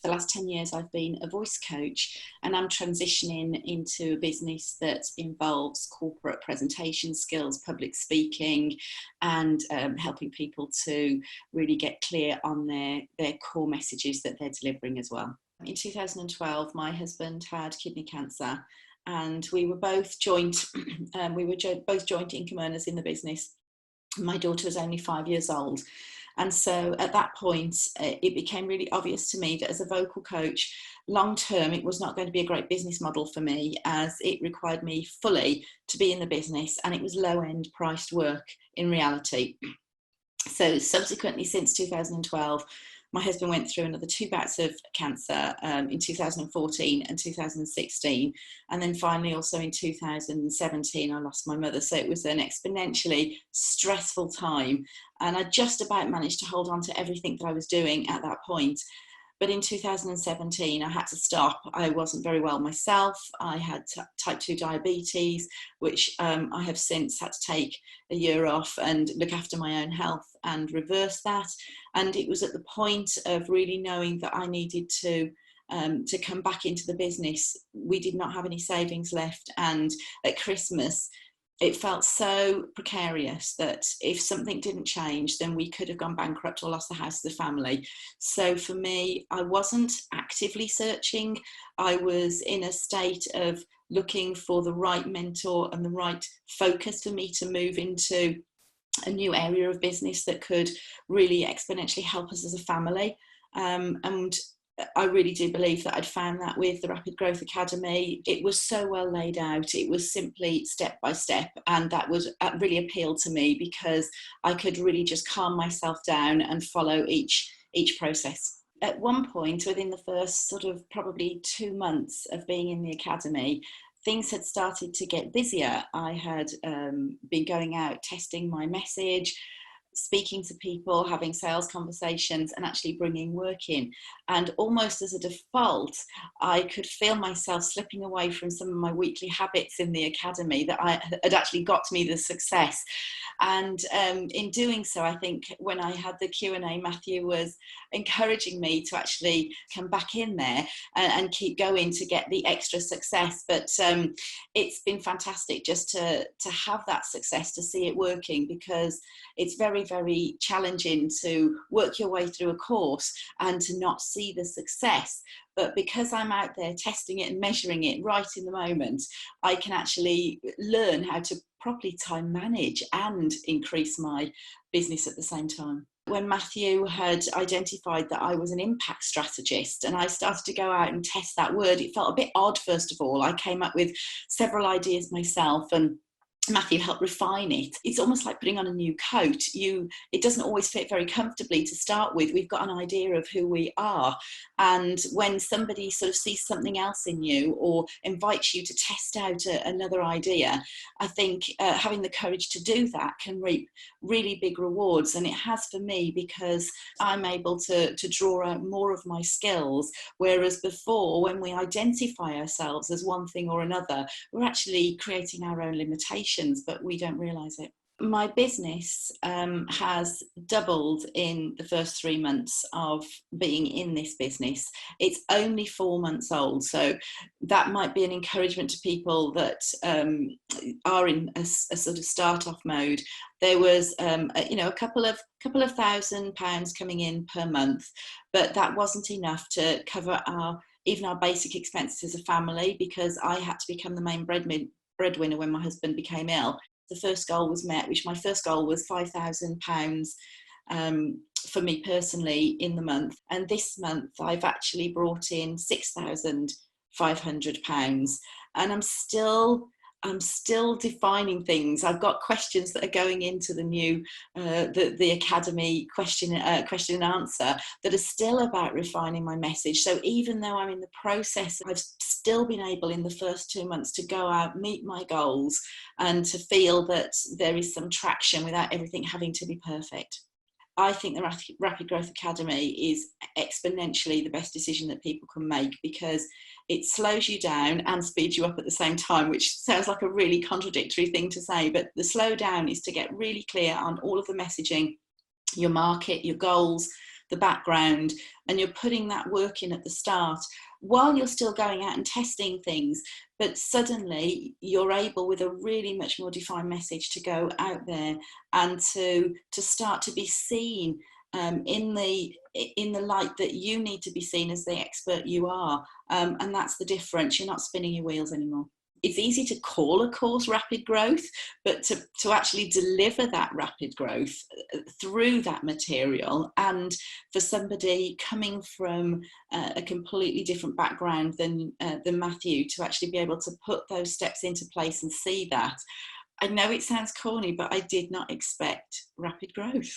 the last 10 years I've been a voice coach, and I'm transitioning into a business that involves corporate presentation skills, public speaking, and helping people to really get clear on their core messages that they're delivering as well. In 2012, my husband had kidney cancer, and we were both joint income earners in the business. My daughter was only 5 years old. And so at that point, it became really obvious to me that as a vocal coach, long term, it was not going to be a great business model for me, as it required me fully to be in the business, and it was low end priced work in reality. So subsequently, since 2012, my husband went through another 2 bouts of cancer in 2014 and 2016. And then finally, also in 2017, I lost my mother. So it was an exponentially stressful time. And I just about managed to hold on to everything that I was doing at that point. But in 2017, I had to stop. I wasn't very well myself. I had type 2 diabetes, which I have since had to take a year off and look after my own health and reverse that. And it was at the point of really knowing that I needed to come back into the business. We did not have any savings left. And at Christmas, it felt so precarious that if something didn't change, then we could have gone bankrupt or lost the house of the family. So for me, I wasn't actively searching. I was in a state of looking for the right mentor and the right focus for me to move into a new area of business that could really exponentially help us as a family. And I really do believe that I'd found that with the Rapid Growth Academy. It was so well laid out. It was simply step by step. And that really appealed to me, because I could really just calm myself down and follow each process. At one point, within the first sort of probably 2 months of being in the academy, things had started to get busier. I had been going out, testing my message, speaking to people, having sales conversations, and actually bringing work in. And almost as a default, I could feel myself slipping away from some of my weekly habits in the academy that had actually got me the success. And in doing so, I think when I had the Q&A, Matthew was encouraging me to actually come back in there and keep going to get the extra success. But it's been fantastic just to have that success, to see it working, because it's very, very challenging to work your way through a course and to not see the success. But because I'm out there testing it and measuring it right in the moment, I can actually learn how to properly time manage and increase my business at the same time. When Matthew had identified that I was an impact strategist and I started to go out and test that word, it felt a bit odd, first of all. I came up with several ideas myself, and Matthew helped refine it. It's almost like putting on a new coat. It doesn't always fit very comfortably to start with. We've got an idea of who we are. And when somebody sort of sees something else in you or invites you to test out another idea, I think having the courage to do that can reap really big rewards. And it has for me, because I'm able to draw out more of my skills. Whereas before, when we identify ourselves as one thing or another, we're actually creating our own limitations, but we don't realize it. My business has doubled in the first 3 months of being in this business. It's only 4 months old, so that might be an encouragement to people that are in a sort of start-off mode. There was, a couple of £1,000 coming in per month, but that wasn't enough to cover even our basic expenses as a family, because I had to become the main breadwinner when my husband became ill. The first goal was met, which my first goal was £5,000 for me personally in the month. And this month I've actually brought in £6,500, and I'm still defining things. I've got questions that are going into the new the academy question and answer that are still about refining my message. So even though I'm in the process, I've still been able in the first 2 months to go out, meet my goals, and to feel that there is some traction without everything having to be perfect. I think the Rapid Growth Academy is exponentially the best decision that people can make, because it slows you down and speeds you up at the same time, which sounds like a really contradictory thing to say, but the slow down is to get really clear on all of the messaging, your market, your goals, the background, and you're putting that work in at the start while you're still going out and testing things, but suddenly you're able, with a really much more defined message, to go out there and to start to be seen in the light that you need to be seen as the expert you are, and that's the difference. You're not spinning your wheels anymore. It's easy to call a course rapid growth, but to actually deliver that rapid growth through that material, and for somebody coming from a completely different background than Matthew, to actually be able to put those steps into place and see that. I know it sounds corny, but I did not expect rapid growth.